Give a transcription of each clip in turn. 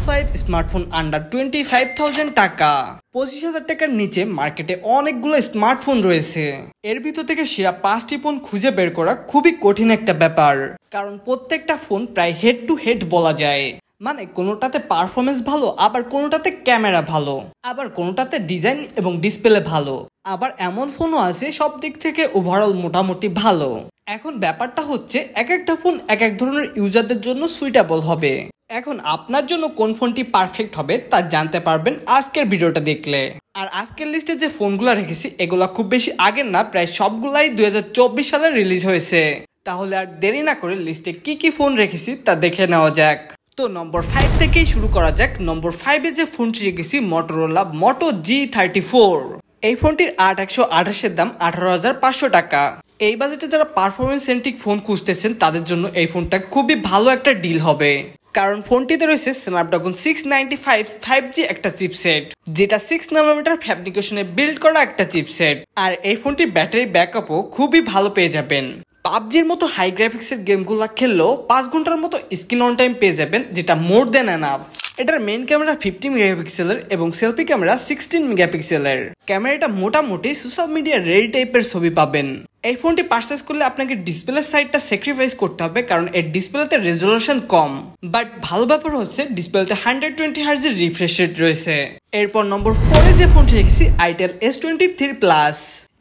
5 smartphone under 25,000 টাকা। 25,000 টাকার নিচে মার্কেটে অনেকগুলো স্মার্টফোন রয়েছে। এর ভিতর থেকে সেরা 5টি ফোন খুঁজে বের করা খুবই কঠিন একটা ব্যাপার, কারণ প্রত্যেকটা ফোন প্রায় হেড টু হেড বলা যায়। মানে কোনোটাতে পারফরমেন্স ভালো, আবার কোনোটাতে ক্যামেরা ভালো, আবার কোনোটাতে ডিজাইন এবং ডিসপ্লে ভালো, আবার এমন ফোনও আছে সব দিক থেকে ওভারঅল মোটামুটি ভালো। এখন ব্যাপারটা হচ্ছে এক একটা ফোন এক এক ধরনের ইউজারদের জন্য সুইটেবল হবে। এখন আপনার জন্য কোন ফোনটি পারফেক্ট হবে তা জানতে পারবেন আজকের ভিডিওটা দেখলে। আর আজকের লিস্টে যে ফোনগুলো রেখেছি এগুলা খুব বেশি আগের না, প্রায় সবগুলাই 2024 সালে রিলিজ হয়েছে। তাহলে আর দেরি না করে লিস্টে কি কি ফোন রেখেছি তা দেখে নেওয়া যাক। তো নম্বর 5 থেকেই শুরু করা যাক। নম্বর 5-এ যে ফোনটি রেখেছি মটোরোলা মোটো G34। এই ফোনটির 8/128 দাম 18,500 টাকা। এই বাজেটে যারা পারফরমেন্স সেন্ট্রিক ফোন খুঁজতেছেন তাদের জন্য এই ফোনটা খুবই ভালো একটা ডিল হবে, কারণ ফোনটিতে রয়েছে স্ন্যাপড্রাগন 695 5G একটা চিপসেট, যেটা 6 ন্যানোমিটার ফ্যাব্রিকেশনে বিল্ড করা একটা চিপসেট। আর এই ফোনটির ব্যাটারি ব্যাকআপও খুবই ভালো পেয়ে যাবেন। পাবজির মতো হাই গ্রাফিক্সের গেমগুলো খেললেও 5 ঘন্টার মতো স্ক্রিন অন টাইম পেয়ে যাবেন, যেটা মোর দেন এনাফ। এটার মেইন ক্যামেরা 50 মেগাপিক্সেলের এবং সেলফি ক্যামেরা 16 মেগাপিক্সেলের। ক্যামেরাটা মোটামুটি সোশ্যাল মিডিয়া রেডি টাইপের ছবি পাবেন। এই ফোনটি পারচেজ করলে আপনাকে ডিসপ্লে সাইডটা স্যাক্রিফাইস করতে হবে, কারণ এর ডিসপ্লেতে রেজলিউশন কম। বাট ভালো ব্যাপার হচ্ছে ডিসপ্লেতে 120 হার্জের রিফ্রেশ রেট রয়েছে। এরপর নম্বর 4-এ যে ফোনটি রেখেছি আইটেল S23 প্লাস।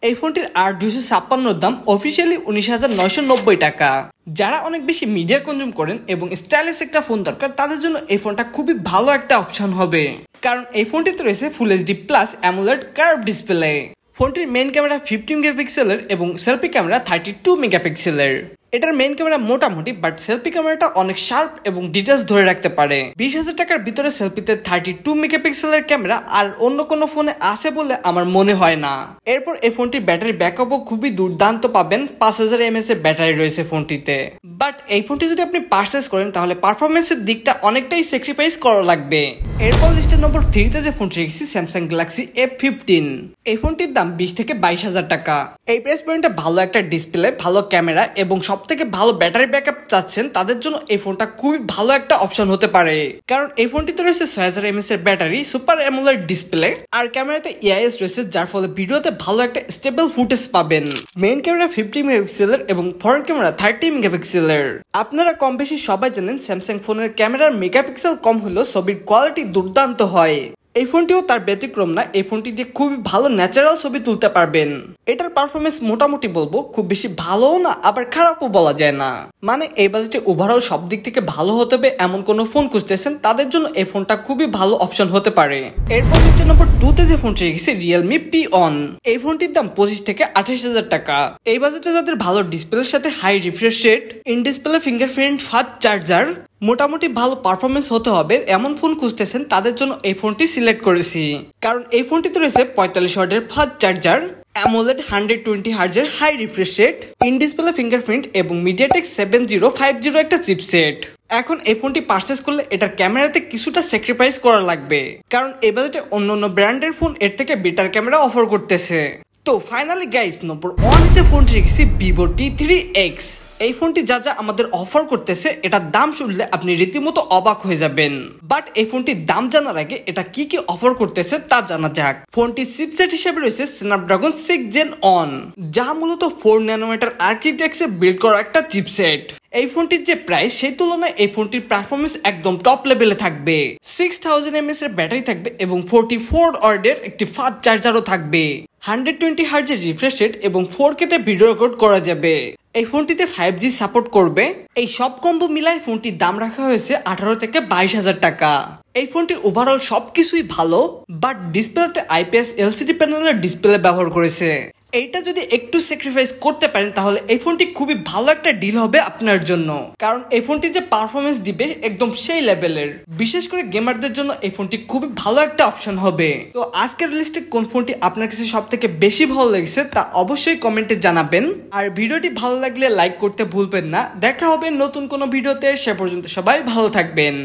এই ফোনটির 8,256 দাম অফিসিয়ালি 19,990 টাকা। যারা অনেক বেশি মিডিয়া কনজিউম করেন এবং স্টাইলিশ একটা ফোন দরকার তাদের জন্য এই ফোনটা খুবই ভালো একটা অপশন হবে, কারণ এই ফোনটিতে রয়েছে full HD plus AMOLED curve display. ফোনটির মেইন ক্যামেরা 50 মেগাপিক্সেলের এবং সেলফি ক্যামেরা 32 মেগাপিক্সেলের। এটার মেইন ক্যামেরা মোটামুটি, বাট সেলফি ক্যামেরাটা অনেক শার্প এবং ডিটেলস ধরে রাখতে পারে। 20,000 টাকার ভিতরে সেলফিতে 32 মেগাপিক্সেলের ক্যামেরা আর অন্য কোনো ফোনে আছে বলে আমার মনে হয় না। এরপর এই ফোনটির ব্যাটারি ব্যাকআপও খুবই দুর্দান্ত পাবেন। 5000 mAh এর ব্যাটারি রয়েছে ফোনটিতে। বাট এই ফোনটি যদি আপনি পারচেজ করেন তাহলে পারফরমেন্সের দিকটা অনেকটাই স্যাক্রিফাইস করা লাগবে। এরপর লিস্টের নম্বর 3-তে যে ফোনটি রেখেছি স্যামসাং গ্যালাক্সি F15। এই ফোনটির দাম 20 থেকে 22,000 টাকা। এই প্রাইস পয়েন্টে ভালো একটা ডিসপ্লে, ভালো ক্যামেরা এবং সব থেকে ভালো ব্যাটারি ব্যাকআপ চাচ্ছেন তাদের জন্য এই ফোনটা খুবই ভালো একটা অপশন হতে পারে, কারণ এই ফোনটিতে রয়েছে 6000 mAh এর ব্যাটারি, সুপার অ্যামোলেড ডিসপ্লে আর ক্যামেরাতে EIS রয়েছে, যার ফলে ভিডিওতে ভালো একটা স্টেবল ফুটেজ পাবেন। মেইন ক্যামেরা 50 মেগাপিক্সেলের এবং ফ্রন্ট ক্যামেরা 30 মেগাপিক্সেলের। আপনারা কম বেশি সবাই জানেন স্যামসাং ফোনের ক্যামেরার মেগাপিক্সেল কম হলেও ছবির কোয়ালিটি দুর্দান্ত হয়। এই ফোনটিও তার ব্যতিক্রম না। এই ফোনটি দিয়ে খুবই ভালো ন্যাচারাল ছবি তুলতে পারবেন। এটার পারফরমেন্স মোটামুটি বলবো, খুব বেশি ভালোও না আবার খারাপও বলা যায় না। মানে এই বাজেটে ওভারঅল সব দিক থেকে ভালো হতে হবে এমন কোন ফোন খুঁজতেছেন তাদের জন্য এই ফোনটা খুবই ভালো অপশন হতে পারে। এরপর লিস্টের নম্বর 2-তে যে ফোনটি রেখেছি রিয়েলমি P1। এই ফোনটির দাম 25 থেকে 28,000 টাকা। এই বাজেটে যাদের ভালো ডিসপ্লের সাথে high refresh rate, in display fingerprint fast charger, মোটামুটি ভালো পারফরমেন্স হতে হবে এমন ফোন খুঁজতেছেন তাদের জন্য এই ফোনটি সিলেক্ট করেছি, কারণ এই ফোনটিতে রয়েছে 45 ওয়াটের ফাস্ট চার্জার, অ্যামোলেড 120 হার্জের high refresh rate, in display fingerprint এবং মিডিয়াটেক 7050 একটা চিপসেট। এখন এই ফোনটি পারচেজ করলে এটার ক্যামেরাতে কিছুটা স্যাক্রিফাইস করা লাগবে, কারণ এই বাজেটে অন্য ব্র্যান্ডের ফোন এর থেকে বেটার ক্যামেরা অফার করতেছে। তো ফাইনালি গাইস, নম্বর 1-এ যে ফোনটি রেখেছি Vivo T3X। এই ফোনটি যা যা আমাদের অফার করতেছে এটার দাম শুনলে আপনি রীতিমতো অবাক হয়ে যাবেন। বাট এই ফোনটির দাম জানার আগে এটা কি কি অফার করতেছে তা জানা যাক। ফোনটির চিপসেট হিসেবে রয়েছে স্ন্যাপড্রাগন 6 Gen 1, যা মূলত 4 ন্যানোমিটার আর্কিটেকচারে বিল্ড করা একটা চিপসেট। এই ফোনটির যে প্রাইস সেই তুলনায় এই ফোনটির পারফরমেন্স একদম টপ লেভেলে থাকবে। 6000 mAh এর ব্যাটারি থাকবে এবং 44 ওয়াটের একটি ফাস্ট চার্জারও থাকবে। 120 হার্জের রিফ্রেশ রেট এবং 4K তে ভিডিও রেকর্ড করা যাবে। এই ফোনটিতে 5G সাপোর্ট করবে। এই সব কম্বো মিলায় ফোনটির দাম রাখা হয়েছে 18 থেকে 22,000 টাকা। এই ফোনটির ওভারঅল সবকিছুই ভালো, বাট ডিসপ্লেতে IPS LCD প্যানেলের ডিসপ্লে ব্যবহার করেছে। এইটা যদি একটু স্যাক্রিফাইস করতে পারেন তাহলে এই ফোনটি খুবই ভালো একটা ডিল হবে আপনার জন্য, কারণ এই ফোনটি যে পারফরমেন্স দিবে একদম সেই লেভেলের। বিশেষ করে গেমারদের জন্য এই ফোনটি খুবই ভালো একটা অপশন হবে। তো আজকের লিস্টে কোন ফোনটি আপনার কাছে সব থেকে বেশি ভালো লেগেছে তা অবশ্যই কমেন্টে জানাবেন। আর ভিডিওটি ভালো লাগলে লাইক করতে ভুলবেন না। দেখা হবে নতুন কোনো ভিডিওতে, সে পর্যন্ত সবাই ভালো থাকবেন।